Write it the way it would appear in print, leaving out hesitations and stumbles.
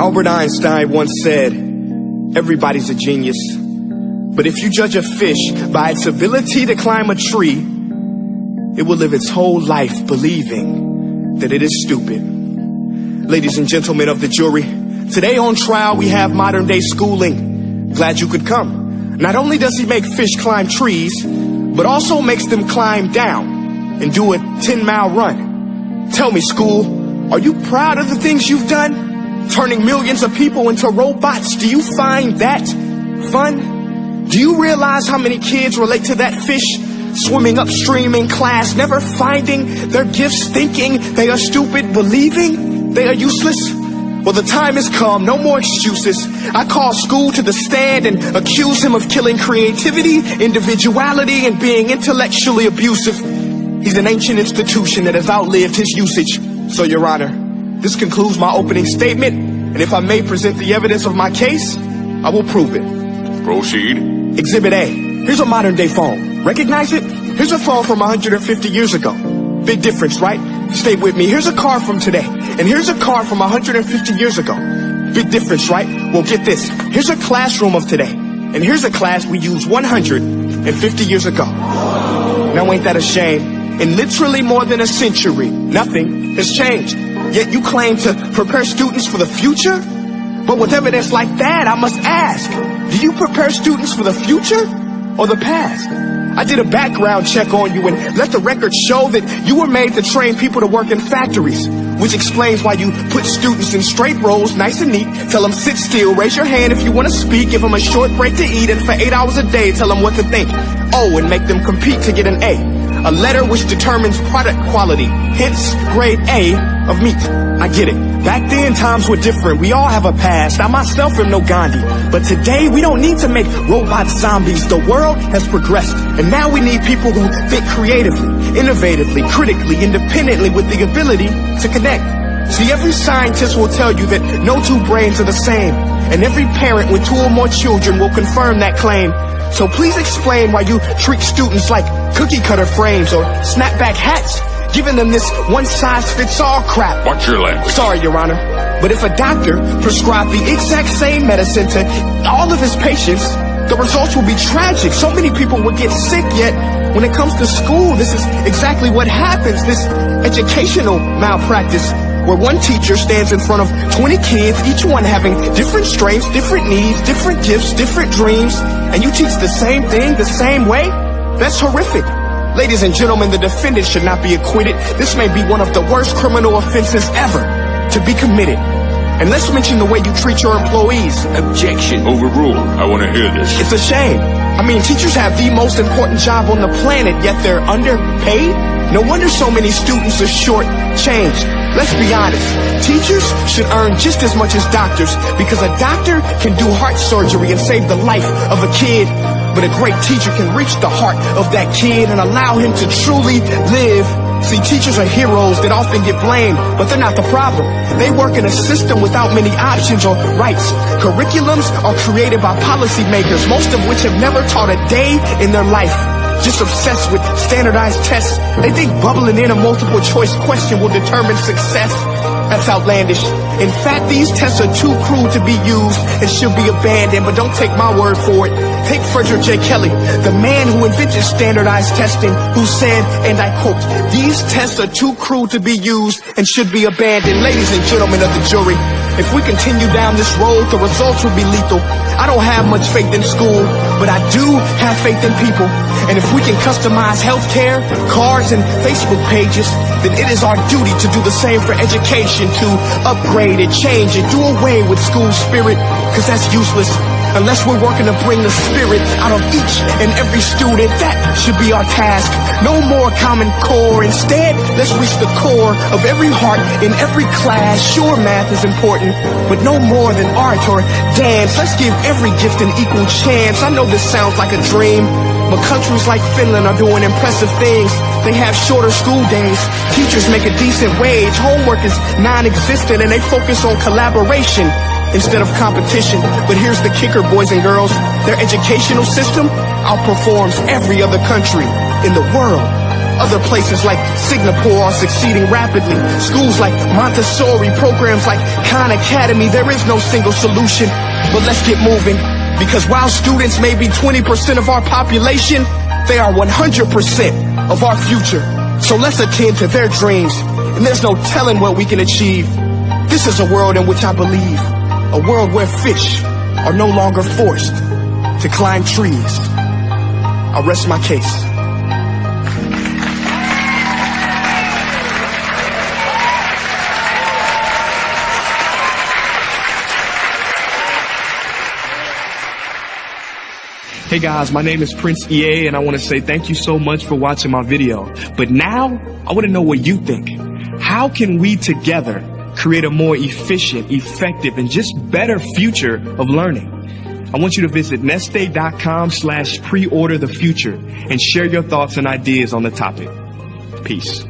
Albert Einstein once said, everybody's a genius. But if you judge a fish by its ability to climb a tree, it will live its whole life believing that it is stupid. Ladies and gentlemen of the jury, today on trial we have modern day schooling. Glad you could come. Not only does he make fish climb trees, but also makes them climb down and do a 10-mile run. Tell me, school, are you proud of the things you've done? Turning millions of people into robots, do you find that fun? Do you realize how many kids relate to that fish swimming upstream in class, never finding their gifts, thinking they are stupid, believing they are useless? Well, the time has come, no more excuses. I call school to the stand and accuse him of killing creativity, individuality, and being intellectually abusive. He's an ancient institution that has outlived his usage. So, Your Honor, this concludes my opening statement, and if I may present the evidence of my case, I will prove it. Proceed. Exhibit A. Here's a modern day phone. Recognize it? Here's a phone from 150 years ago. Big difference, right? Stay with me. Here's a car from today. And here's a car from 150 years ago. Big difference, right? Well, get this. Here's a classroom of today. And here's a class we used 150 years ago. Now, ain't that a shame? In literally more than a century, nothing has changed. Yet you claim to prepare students for the future? But with evidence like that, I must ask, do you prepare students for the future or the past? I did a background check on you and let the record show that you were made to train people to work in factories, which explains why you put students in straight rows, nice and neat, tell them sit still, raise your hand if you want to speak, give them a short break to eat, and for 8 hours a day, tell them what to think. Oh, and make them compete to get an A letter which determines product quality, hence grade A of meat. I get it. Back then, times were different. We all have a past. I myself am no Gandhi. But today, we don't need to make robot zombies. The world has progressed. And now we need people who think creatively, innovatively, critically, independently, with the ability to connect. See, every scientist will tell you that no two brains are the same. And every parent with 2 or more children will confirm that claim. So please explain why you treat students like cookie cutter frames or snapback hats, giving them this one-size-fits-all crap. Watch your language. Sorry, Your Honor, but if a doctor prescribed the exact same medicine to all of his patients, the results will be tragic. So many people will get sick, yet when it comes to school, this is exactly what happens, this educational malpractice, where one teacher stands in front of 20 kids, each one having different strengths, different needs, different gifts, different dreams, and you teach the same thing the same way? That's horrific. Ladies and gentlemen, the defendant should not be acquitted. This may be one of the worst criminal offenses ever to be committed. And let's mention the way you treat your employees. Objection. Overruled. I want to hear this. It's a shame. I mean, teachers have the most important job on the planet, yet they're underpaid? No wonder so many students are short-changed. Let's be honest, teachers should earn just as much as doctors, because a doctor can do heart surgery and save the life of a kid, but a great teacher can reach the heart of that kid and allow him to truly live. See, teachers are heroes that often get blamed, but they're not the problem. They work in a system without many options or rights. Curriculums are created by policymakers, most of which have never taught a day in their life. Just obsessed with standardized tests. They think bubbling in a multiple choice question will determine success. That's outlandish. In fact, these tests are too cruel to be used and should be abandoned, but don't take my word for it. Take Frederick J. Kelly, the man who invented standardized testing, who said, and I quote, "These tests are too cruel to be used and should be abandoned." Ladies and gentlemen of the jury, if we continue down this road, the results will be lethal. I don't have much faith in school, but I do have faith in people. And if we can customize healthcare, cars, and Facebook pages, then it is our duty to do the same for education, to upgrade it, change it, do away with school spirit, because that's useless. Unless we're working to bring the spirit out of each and every student, that should be our task. No more Common Core. Instead, let's reach the core of every heart in every class. Sure, math is important, but no more than art or dance. Let's give every gift an equal chance. I know this sounds like a dream, but countries like Finland are doing impressive things. They have shorter school days. Teachers make a decent wage. Homework is non-existent, and they focus on collaboration instead of competition. But here's the kicker, boys and girls. Their educational system outperforms every other country in the world. Other places like Singapore are succeeding rapidly. Schools like Montessori, programs like Khan Academy. There is no single solution, but let's get moving. Because while students may be 20% of our population, they are 100% of our future. So let's attend to their dreams, and there's no telling what we can achieve. This is a world in which I believe, a world where fish are no longer forced to climb trees. I'll rest my case. Hey guys, my name is Prince EA, and I want to say thank you so much for watching my video. But now, I want to know what you think. How can we together create a more efficient, effective, and just better future of learning? I want you to visit nestday.com/preorder the future and share your thoughts and ideas on the topic. Peace.